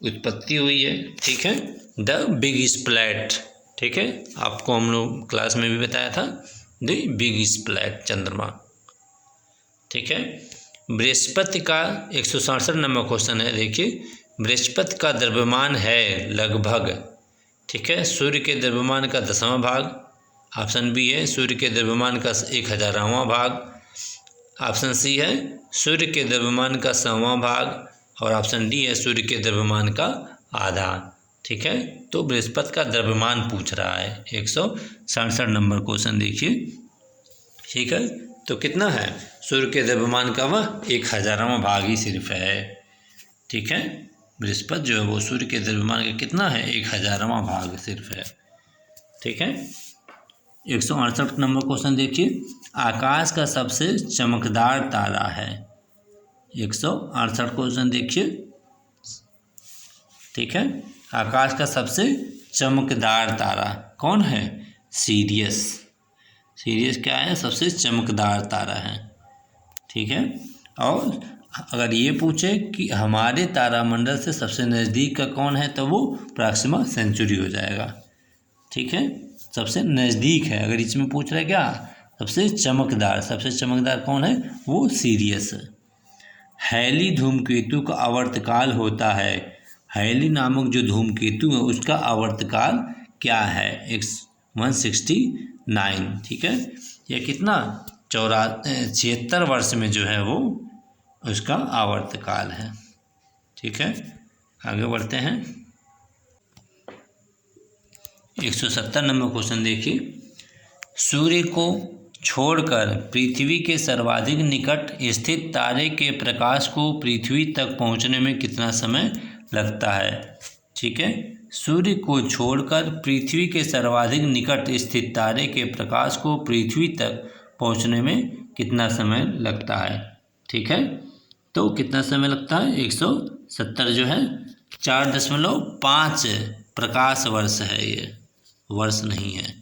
उत्पत्ति हुई है। ठीक है, द बिग स्प्लैट। ठीक है, आपको हम लोग क्लास में भी बताया था, द बिग स्प्लैट, चंद्रमा। ठीक है, बृहस्पति का 167 नंबर क्वेश्चन है, देखिए, बृहस्पति का द्रव्यमान है लगभग, ठीक है, सूर्य के द्रव्यमान का 10वां भाग। ऑप्शन बी है सूर्य के द्रव्यमान का 1000वां भाग। ऑप्शन सी है सूर्य के द्रव्यमान का 100वां भाग, और ऑप्शन डी है सूर्य के द्रव्यमान का आधा। ठीक है, तो बृहस्पति का द्रव्यमान पूछ रहा है, 167 नंबर क्वेश्चन देखिए। ठीक है, तो कितना है? सूर्य के द्रव्यमान का वह 1000वां भाग ही सिर्फ है। ठीक है, बृहस्पति जो है वो सूर्य के द्रव्यमान का कितना है? 1000वां भाग सिर्फ है। ठीक है, 168 नंबर क्वेश्चन देखिए, आकाश का सबसे चमकदार तारा है। 168 क्वेश्चन देखिए। ठीक है, आकाश का सबसे चमकदार तारा कौन है? सीरियस। सीरियस क्या है? सबसे चमकदार तारा है। ठीक है, और अगर ये पूछे कि हमारे तारामंडल से सबसे नज़दीक का कौन है, तो वो प्रॉक्सिमा सेंचुरी हो जाएगा। ठीक है, सबसे नज़दीक है। अगर इसमें पूछ रहा है क्या सबसे चमकदार कौन है, वो सीरियस है। हैली धूमकेतु का आवर्तकाल होता है। हैली नामक जो धूमकेतु है उसका आवर्तकाल क्या है? 169। ठीक है, यह कितना 76 वर्ष में जो है वो उसका आवर्तकाल है। ठीक है, आगे बढ़ते हैं। 170 नंबर क्वेश्चन देखिए, सूर्य को छोड़कर पृथ्वी के सर्वाधिक निकट स्थित तारे के प्रकाश को पृथ्वी तक पहुंचने में कितना समय लगता है? ठीक है। सूर्य को छोड़कर पृथ्वी के सर्वाधिक निकट स्थित तारे के प्रकाश को पृथ्वी तक पहुंचने में कितना समय लगता है? ठीक है, तो कितना समय लगता है? 170 जो है 4.5 प्रकाश वर्ष है, ये वर्ष नहीं है।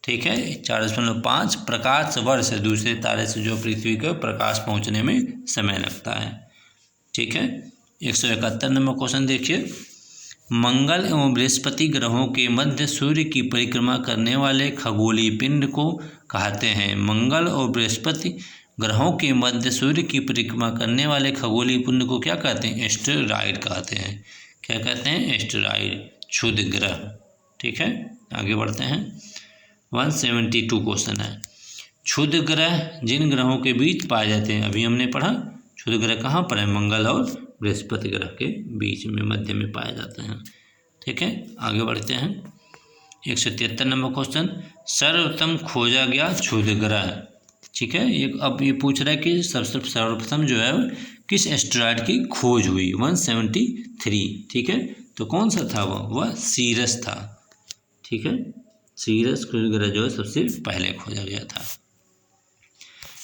ठीक है, 4.5 प्रकाश वर्ष दूसरे तारे से जो पृथ्वी को प्रकाश पहुंचने में समय लगता है। ठीक है, 171 नंबर क्वेश्चन देखिए। मंगल एवं बृहस्पति ग्रहों के मध्य सूर्य की परिक्रमा करने वाले खगोलीय पिंड को कहते हैं। मंगल और बृहस्पति ग्रहों के मध्य सूर्य की परिक्रमा करने वाले खगोलीय पिंड को क्या कहते हैं? एस्टेरॉयड कहते हैं। क्या कहते हैं? एस्टेरॉयड, क्षुद्र ग्रह। ठीक है, आगे बढ़ते हैं। 172 क्वेश्चन है। क्षुद्र ग्रह जिन ग्रहों के बीच पाए जाते हैं, अभी हमने पढ़ा क्षुद्र ग्रह कहाँ पर है? मंगल और बृहस्पति ग्रह के बीच में, मध्य में पाए जाते हैं। ठीक है, आगे बढ़ते हैं। 173 नंबर क्वेश्चन। सर्वप्रथम खोजा गया क्षुद्र ग्रह। ठीक है, अब ये पूछ रहा है कि सर्वप्रथम जो है किस एस्टेरॉयड की खोज हुई? 173। ठीक है, तो कौन सा था वह सीरस था। ठीक है, सीरस क्षुद्र ग्रह जो है सबसे पहले खोजा गया था।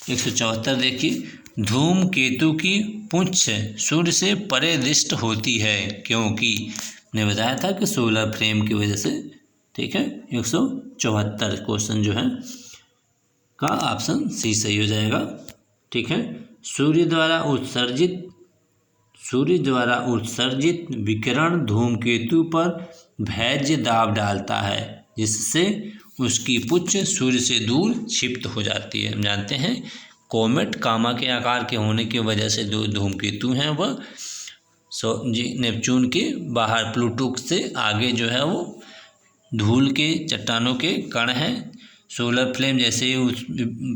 174 देखिए। धूमकेतु की पूंछ सूर्य से परे दृष्ट होती है क्योंकि? ने बताया था कि सोलर फ्रेम की वजह से। ठीक है, 174 क्वेश्चन जो है का ऑप्शन सी सही हो जाएगा। ठीक है, सूर्य द्वारा उत्सर्जित विकिरण धूमकेतु पर भैज्य दाब डालता है जिससे उसकी पुच्छ सूर्य से दूर क्षिप्त हो जाती है। हम जानते हैं कोमेट कामा के आकार के होने की वजह से जो धूमकेतु हैं वह नेपच्यून के बाहर प्लूटो से आगे जो है वो धूल के चट्टानों के कण हैं। सोलर फ्लेम जैसे ही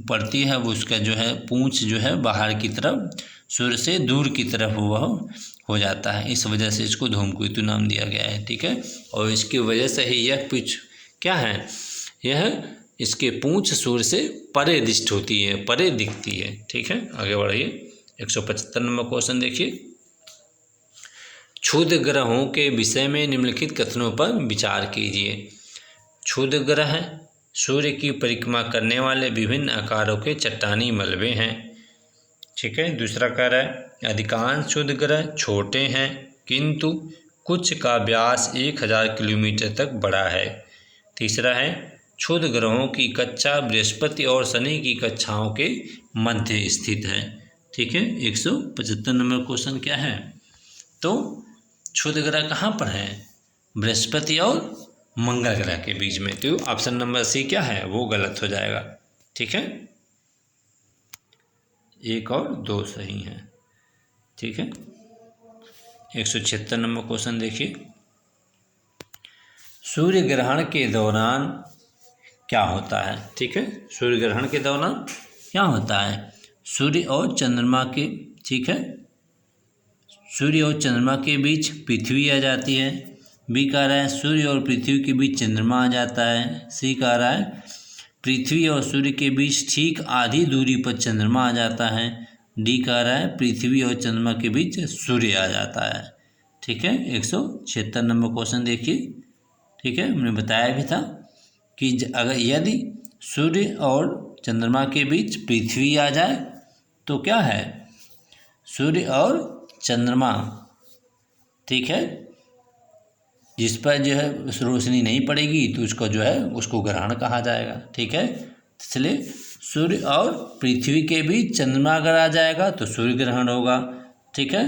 पड़ती है वो उसका जो है पूंछ जो है बाहर की तरफ सूर्य से दूर की तरफ वह हो जाता है, इस वजह से इसको धूमकेतु नाम दिया गया है। ठीक है, और इसकी वजह से ही यह पूंछ क्या है, यह इसके पूंछ सूर्य से परे दृष्ट होती है, परे दिखती है। ठीक है, आगे बढ़िए। 175 नंबर क्वेश्चन देखिए। क्षुद्र ग्रहों के विषय में निम्नलिखित कथनों पर विचार कीजिए। क्षुद्र ग्रह सूर्य की परिक्रमा करने वाले विभिन्न आकारों के चट्टानी मलबे हैं। ठीक है, दूसरा कह रहा है अधिकांश क्षुद्र ग्रह छोटे हैं किंतु कुछ का व्यास 1000 किलोमीटर तक बड़ा है। तीसरा है क्षुद्र ग्रहों की कक्षा बृहस्पति और शनि की कक्षाओं के मध्य स्थित है। ठीक है, 175 नंबर क्वेश्चन क्या है, तो क्षुद्र ग्रह कहाँ पर है? बृहस्पति और मंगल ग्रह के बीच में। तो ऑप्शन नंबर सी क्या है, वो गलत हो जाएगा। ठीक है, 1 और 2 सही हैं। ठीक है, 176 नंबर क्वेश्चन देखिए। सूर्य ग्रहण के दौरान क्या होता है? ठीक है, सूर्य ग्रहण के दौरान क्या होता है? सूर्य और चंद्रमा के, ठीक है, सूर्य और चंद्रमा के बीच पृथ्वी आ जाती है। बी कह रहा है सूर्य और पृथ्वी के बीच चंद्रमा आ जाता है। सी कह रहा है पृथ्वी और सूर्य के बीच ठीक आधी दूरी पर चंद्रमा आ जाता है। डी कह रहा है पृथ्वी और चंद्रमा के बीच सूर्य आ जाता है। ठीक है, 176 नंबर क्वेश्चन देखिए। ठीक है, हमने बताया भी था कि अगर यदि सूर्य और चंद्रमा के बीच पृथ्वी आ जाए तो क्या है, सूर्य और चंद्रमा, ठीक है, जिस पर जो है रोशनी नहीं पड़ेगी तो उसको जो है उसको ग्रहण कहा जाएगा। ठीक है, इसलिए सूर्य और पृथ्वी के बीच चंद्रमा अगर आ जाएगा तो सूर्य ग्रहण होगा। ठीक है,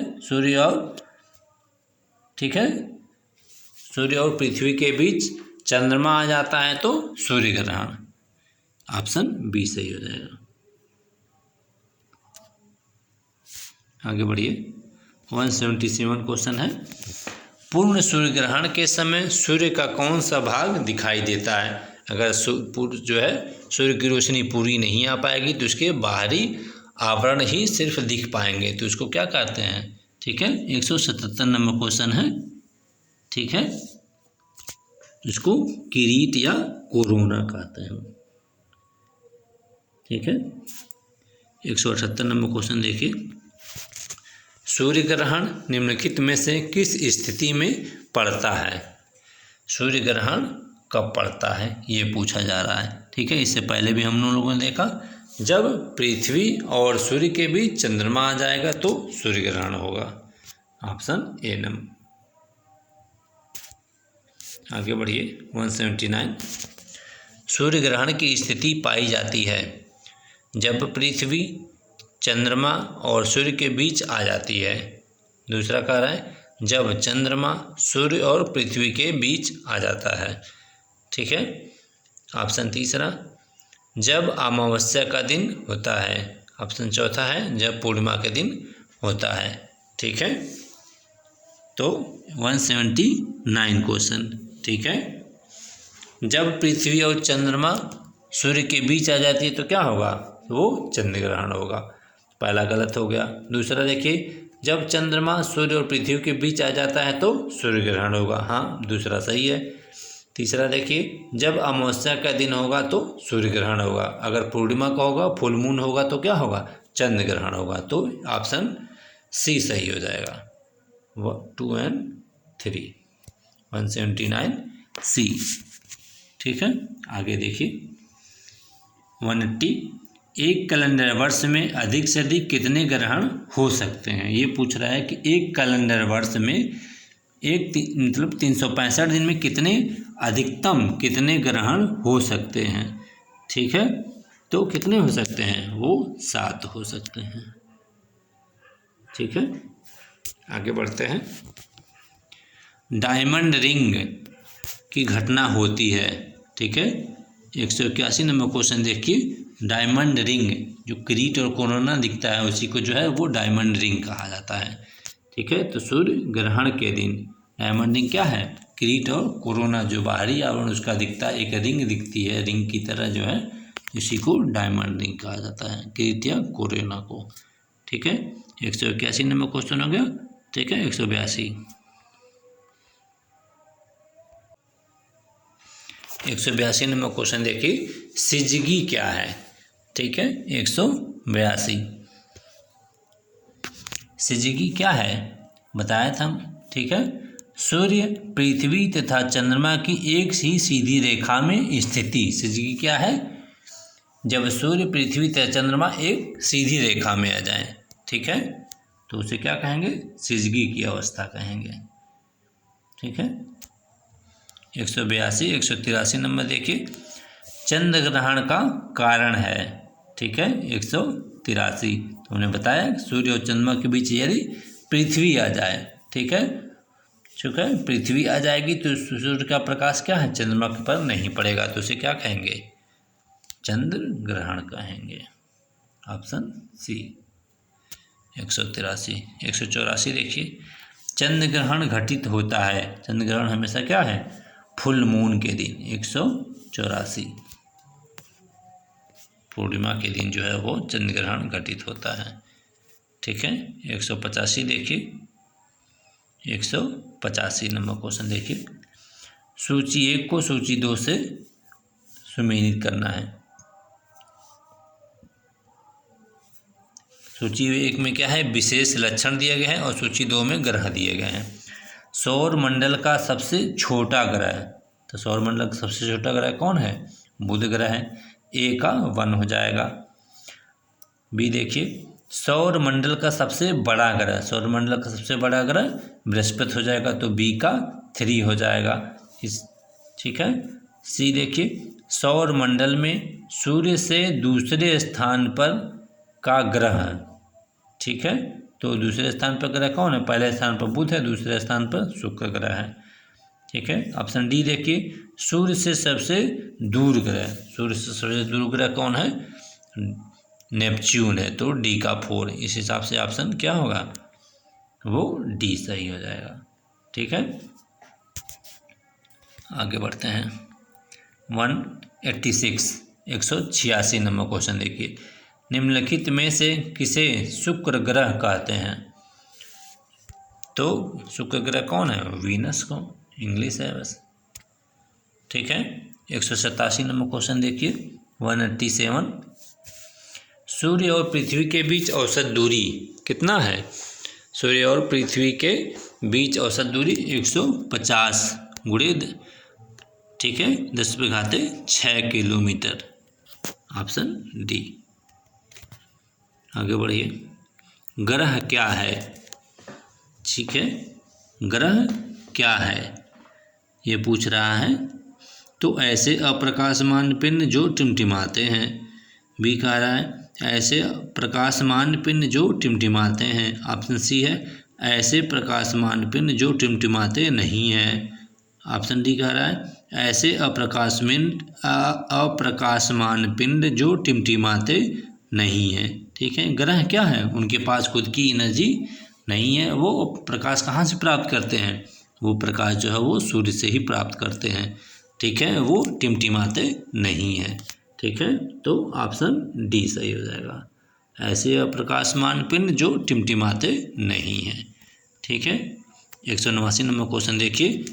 सूर्य और पृथ्वी के बीच चंद्रमा आ जाता है तो सूर्य ग्रहण। ऑप्शन बी सही हो जाएगा। आगे बढ़िए। 177 क्वेश्चन है पूर्ण सूर्य ग्रहण के समय सूर्य का कौन सा भाग दिखाई देता है? अगर जो है सूर्य की रोशनी पूरी नहीं आ पाएगी तो उसके बाहरी आवरण ही सिर्फ दिख पाएंगे, तो उसको क्या कहते हैं? ठीक है, 177 नंबर क्वेश्चन है। ठीक है, इसको किरीट या कोरोना कहते हैं। ठीक है, 178 नंबर क्वेश्चन देखिए। सूर्य ग्रहण निम्नलिखित में से किस स्थिति में पड़ता है, सूर्य ग्रहण कब पड़ता है ये पूछा जा रहा है। ठीक है, इससे पहले भी हम लोगों ने देखा जब पृथ्वी और सूर्य के बीच चंद्रमा आ जाएगा तो सूर्य ग्रहण होगा। Option A number. आगे बढ़िए 179। सूर्य ग्रहण की स्थिति पाई जाती है जब पृथ्वी चंद्रमा और सूर्य के बीच आ जाती है। दूसरा कह रहा है जब चंद्रमा सूर्य और पृथ्वी के बीच आ जाता है। ठीक है। ऑप्शन तीसरा जब अमावस्या का दिन होता है। ऑप्शन चौथा है जब पूर्णिमा के दिन होता है। ठीक है, तो 179 क्वेश्चन। ठीक है, जब पृथ्वी और चंद्रमा सूर्य के बीच आ जाती है तो क्या होगा, वो चंद्र ग्रहण होगा। पहला गलत हो गया। दूसरा देखिए जब चंद्रमा सूर्य और पृथ्वी के बीच आ जाता है तो सूर्य ग्रहण होगा। हाँ, दूसरा सही है। तीसरा देखिए जब अमावस्या का दिन होगा तो सूर्य ग्रहण होगा। अगर पूर्णिमा का होगा, फुल मून होगा तो क्या होगा, चंद्र ग्रहण होगा। तो ऑप्शन सी सही हो जाएगा। 2 और 3 179 सी। ठीक है, आगे देखिए 180। एक कैलेंडर वर्ष में अधिक से अधिक कितने ग्रहण हो सकते हैं। ये पूछ रहा है कि एक कैलेंडर वर्ष में मतलब 365 दिन में अधिकतम कितने ग्रहण हो सकते हैं। ठीक है, तो कितने हो सकते हैं, वो 7 हो सकते हैं। ठीक है, आगे बढ़ते हैं। डायमंड रिंग की घटना होती है। ठीक है, 181 नंबर क्वेश्चन देखिए। डायमंड रिंग जो किरीट और कोरोना दिखता है उसी को जो है वो डायमंड रिंग कहा जाता है। ठीक है, तो सूर्य ग्रहण के दिन डायमंड रिंग क्या है, किरीट और कोरोना जो बाहरी आवरण उसका दिखता है, एक रिंग दिखती है, रिंग की तरह जो है, इसी को डायमंड रिंग कहा जाता है, किरीट या कोरोना को। ठीक है, 181 नंबर क्वेश्चन हो गया। ठीक है, 182 नंबर क्वेश्चन देखिए, सिजगी क्या है। ठीक है, 182 सिजगी क्या है बताया था हम। ठीक है, सूर्य पृथ्वी तथा चंद्रमा की एक ही सीधी रेखा में स्थिति। सिजगी क्या है, जब सूर्य पृथ्वी तथा चंद्रमा एक सीधी रेखा में आ जाए। ठीक है, तो उसे क्या कहेंगे, सिजगी की अवस्था कहेंगे। ठीक है, 182 183 नंबर देखिए, चंद्र ग्रहण का कारण है। ठीक है, 183 तो हमने बताया सूर्य और चंद्रमा के बीच यदि पृथ्वी आ जाए। ठीक है, चूँकि पृथ्वी आ जाएगी तो सूर्य का प्रकाश क्या है, चंद्रमा पर नहीं पड़ेगा, तो उसे क्या कहेंगे, चंद्र ग्रहण कहेंगे। ऑप्शन सी 183 184 देखिए, चंद्र ग्रहण घटित होता है। चंद्र ग्रहण हमेशा क्या है, फुल मून के दिन। 184 पूर्णिमा के दिन जो है वो चंद्र ग्रहण घटित होता है। ठीक है, 185 देखिए, 185 नंबर क्वेश्चन देखिए, सूची 1 को सूची 2 से सुमेलित करना है। सूची 1 में क्या है, विशेष लक्षण दिए गए हैं और सूची 2 में ग्रह दिए गए हैं। सौर मंडल का सबसे छोटा ग्रह, तो सौर मंडल का सबसे छोटा ग्रह कौन है, बुध ग्रह है। ए का 1 हो जाएगा। बी देखिए, सौर मंडल का सबसे बड़ा ग्रह, सौर मंडल का सबसे बड़ा ग्रह बृहस्पति हो जाएगा, तो बी का 3 हो जाएगा। ठीक है, सी देखिए, सौर मंडल में सूर्य से दूसरे स्थान पर का ग्रह। ठीक है, तो दूसरे स्थान पर ग्रह कौन है, पहले स्थान पर बुध है, दूसरे स्थान पर शुक्र ग्रह है। ठीक है, ऑप्शन डी देखिए, सूर्य से सबसे दूर ग्रह, सूर्य से सबसे दूर ग्रह कौन है, नेपच्यून है, तो डी का 4। इस हिसाब से ऑप्शन क्या होगा, वो डी सही हो जाएगा। ठीक है, आगे बढ़ते हैं 186 186 नंबर क्वेश्चन देखिए, निम्नलिखित में से किसे शुक्र ग्रह कहते हैं। तो शुक्र ग्रह कौन है, वीनस को, इंग्लिश है बस। ठीक है, 187 नंबर क्वेश्चन देखिए, 187 सूर्य और पृथ्वी के बीच औसत दूरी कितना है। सूर्य और पृथ्वी के बीच औसत दूरी 150 गुणे, ठीक है, 10⁻6 किलोमीटर। Option D. आगे बढ़िए। ग्रह क्या है? ठीक है, ग्रह क्या है ये पूछ रहा है। तो ऐसे अप्रकाशमान पिंड जो टिमटिमाते हैं। बी कह रहा है ऐसे प्रकाशमान पिंड जो टिमटिमाते हैं। ऑप्शन सी है ऐसे प्रकाशमान पिंड जो टिमटिमाते नहीं हैं। ऑप्शन डी कह रहा है ऐसे अप्रकाशमान पिंड जो टिमटिमाते नहीं हैं। ठीक है, ग्रह क्या है? उनके पास खुद की एनर्जी नहीं है। वो प्रकाश कहाँ से प्राप्त करते हैं? वो प्रकाश जो है वो सूर्य से ही प्राप्त करते हैं। ठीक है, वो टिमटिमाते नहीं हैं। ठीक है, तो ऑप्शन डी सही हो जाएगा। ऐसे अप्रकाशमान पिंड जो टिमटिमाते नहीं हैं। ठीक है, 189 नंबर क्वेश्चन देखिए।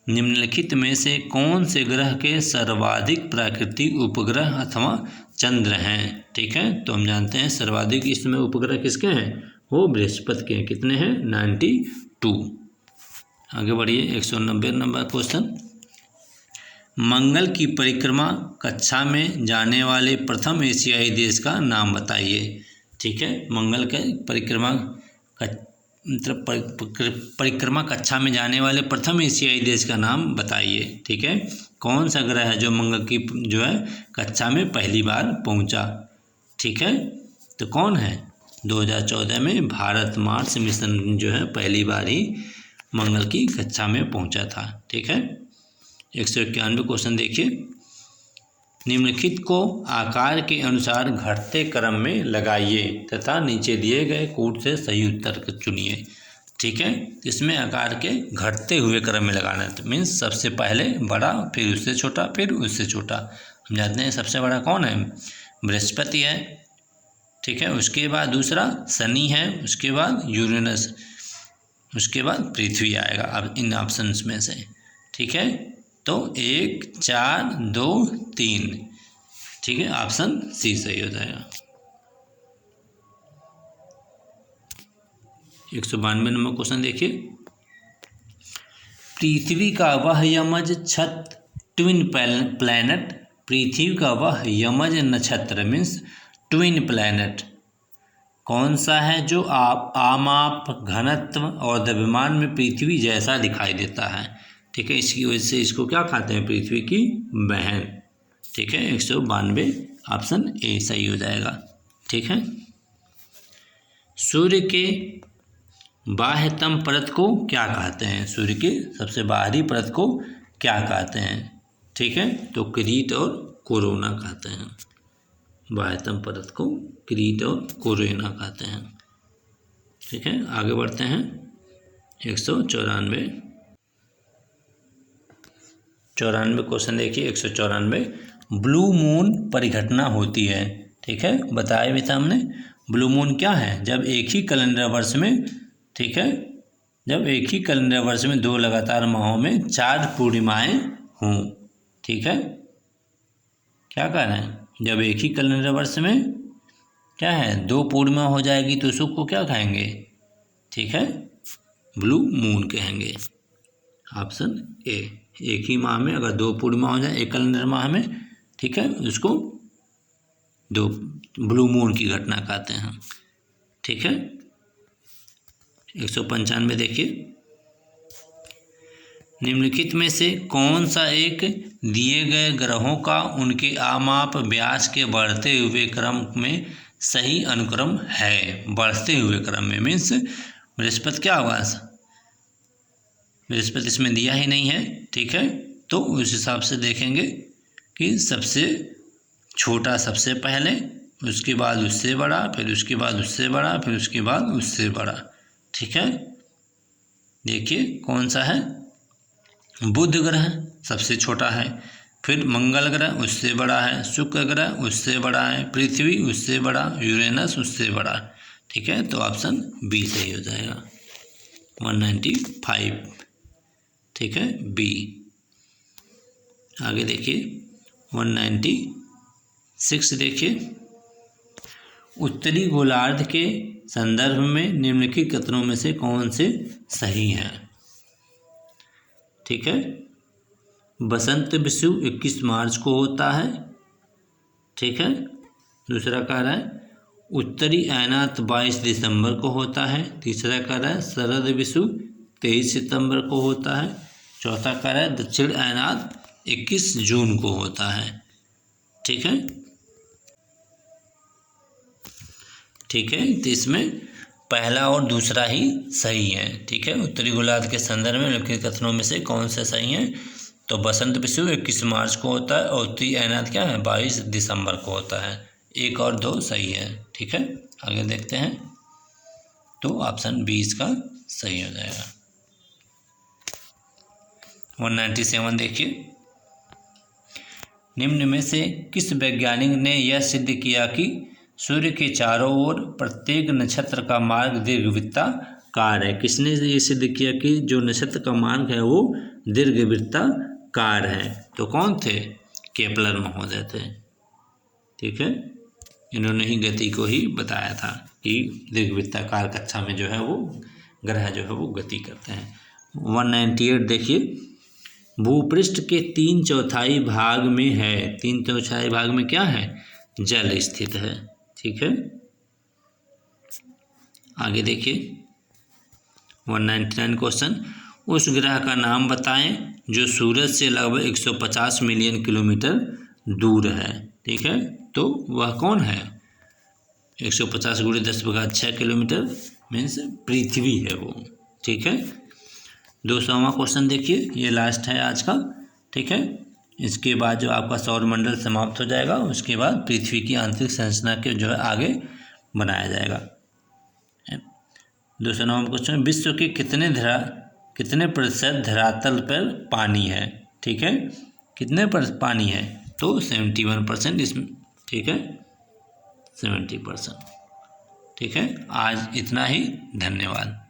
निम्नलिखित में से कौन से ग्रह के सर्वाधिक प्राकृतिक उपग्रह अथवा चंद्र हैं? ठीक है, तो हम जानते हैं सर्वाधिक इसमें उपग्रह किसके हैं? वो बृहस्पति के हैं। कितने हैं? 92। आगे बढ़िए 190 नंबर क्वेश्चन। मंगल की परिक्रमा कक्षा में जाने वाले प्रथम एशियाई देश का नाम बताइए। ठीक है, मंगल के परिक्रमा कक्षा में जाने वाले प्रथम एशियाई देश का नाम बताइए। ठीक है, कौन सा ग्रह है जो मंगल की जो है कक्षा में पहली बार पहुंचा? ठीक है, तो कौन है? 2014 में भारत मार्स मिशन जो है पहली बार ही मंगल की कक्षा में पहुंचा था। ठीक है, 191 क्वेश्चन देखिए। निम्नलिखित को आकार के अनुसार घटते क्रम में लगाइए तथा नीचे दिए गए कूट से सही उत्तर चुनिए। ठीक है, इसमें आकार के घटते हुए क्रम में लगाना है। मीन्स सबसे पहले बड़ा, फिर उससे छोटा, फिर उससे छोटा। हम जानते हैं सबसे बड़ा कौन है? बृहस्पति है। ठीक है, उसके बाद दूसरा शनि है, उसके बाद यूरेनस, उसके बाद पृथ्वी आएगा अब इन ऑप्शंस में से। ठीक है, तो 1, 4, 2, 3। ठीक है, ऑप्शन सी सही हो जाएगा। 192 नंबर क्वेश्चन देखिए। पृथ्वी का वह यमज छत ट्विन प्लैनेट, पृथ्वी का वह यमज नक्षत्र मीन्स ट्विन प्लैनेट कौन सा है जो आमाप, घनत्व और द्रव्यमान में पृथ्वी जैसा दिखाई देता है? ठीक है, इसकी वजह से इसको क्या कहते हैं? पृथ्वी की बहन। ठीक है, 192 ऑप्शन ए सही हो जाएगा। ठीक है, सूर्य के बाह्यतम परत को क्या कहते हैं? सूर्य के सबसे बाहरी परत को क्या कहते हैं? ठीक है, तो किरीट और कोरोना कहते हैं। बाह्यतम परत को किरीट और कोरोना कहते हैं। ठीक है, आगे बढ़ते हैं 194 क्वेश्चन देखिए। 194 ब्लू मून परिघटना होती है। ठीक है, बताया भी था हमने। ब्लू मून क्या है? जब एक ही कैलेंडर वर्ष में, ठीक है, जब एक ही कैलेंडर वर्ष में 2 लगातार माहों में 4 पूर्णिमाएँ हों। ठीक है, क्या कह रहे हैं? जब एक ही कैलेंडर वर्ष में क्या है 2 पूर्णिमा हो जाएगी तो उसको क्या कहेंगे? ठीक है, ब्लू मून कहेंगे। ऑप्शन ए, एक ही माह में अगर 2 पूर्णिमा हो जाए एक कैलेंडर माह में, ठीक है, उसको 2 ब्लू मून की घटना कहते हैं। ठीक है, 195 देखिए। निम्नलिखित में से कौन सा एक दिए गए ग्रहों का उनके आमाप व्यास के बढ़ते हुए क्रम में सही अनुक्रम है? बढ़ते हुए क्रम में मीन्स बृहस्पति क्या हुआ? बृहस्पति इसमें दिया ही नहीं है। ठीक है, तो उस हिसाब से देखेंगे कि सबसे छोटा सबसे पहले, उसके बाद उससे बड़ा, फिर उसके बाद उससे बड़ा, फिर उसके बाद उससे बड़ा। ठीक है, देखिए कौन सा है? बुध ग्रह सबसे छोटा है, फिर मंगल ग्रह उससे बड़ा है, शुक्र ग्रह उससे बड़ा है, पृथ्वी उससे बड़ा, यूरेनस उससे बड़ा। ठीक है, तो ऑप्शन बी सही हो जाएगा। 195। ठीक है, बी। आगे देखिए 196 देखिए। उत्तरी गोलार्ध के संदर्भ में निम्नलिखित कथनों में से कौन से सही हैं? ठीक है, बसंत विषुव 21 मार्च को होता है। ठीक है, दूसरा कह रहा है उत्तरी ऐनात 22 दिसंबर को होता है। तीसरा कह रहा है शरद विषुव 23 सितंबर को होता है। चौथा कह रहा है दक्षिण ऐनात 21 जून को होता है। ठीक है, ठीक है, तो इसमें पहला और दूसरा ही सही है। ठीक है, उत्तरी गोलार्ध के संदर्भ में निम्नलिखित कथनों में से कौन से सही हैं? तो बसंत विषुव 21 मार्च को होता है और उत्तरी ऐनात क्या है 22 दिसंबर को होता है। 1 और 2 सही है। ठीक है, आगे देखते हैं। तो ऑप्शन 20 का सही हो जाएगा। 197 देखिए, निम्न में से किस वैज्ञानिक ने यह सिद्ध किया कि सूर्य के चारों ओर प्रत्येक नक्षत्र का मार्ग दीर्घवृत्ताकार है? किसने ये सिद्ध किया कि जो नक्षत्र का मार्ग है वो दीर्घवृत्ताकार है? तो कौन थे? केपलर महोदय थे। ठीक है, इन्होंने ही गति को ही बताया था कि दीर्घवृत्ताकार कक्षा में जो है वो ग्रह जो है वो गति करते हैं। 198 देखिए, भूपृष्ठ के 3/4 भाग में है। 3/4 भाग में क्या है? जल स्थित है। ठीक है, आगे देखिए 199 क्वेश्चन, उस ग्रह का नाम बताएं जो सूरज से लगभग 150 मिलियन किलोमीटर दूर है। ठीक है, तो वह कौन है? 150 × 10⁻6 किलोमीटर मीन्स पृथ्वी है वो। ठीक है, 200वां क्वेश्चन देखिए, ये लास्ट है आज का। ठीक है, इसके बाद जो आपका सौरमंडल समाप्त हो जाएगा, उसके बाद पृथ्वी की आंतरिक संरचना के जो है आगे बनाया जाएगा। 209वां क्वेश्चन, विश्व के कितने प्रतिशत धरातल पर पानी है? ठीक है, कितने पर पानी है? तो 71% इसमें। ठीक है, 70%। ठीक है, आज इतना ही, धन्यवाद।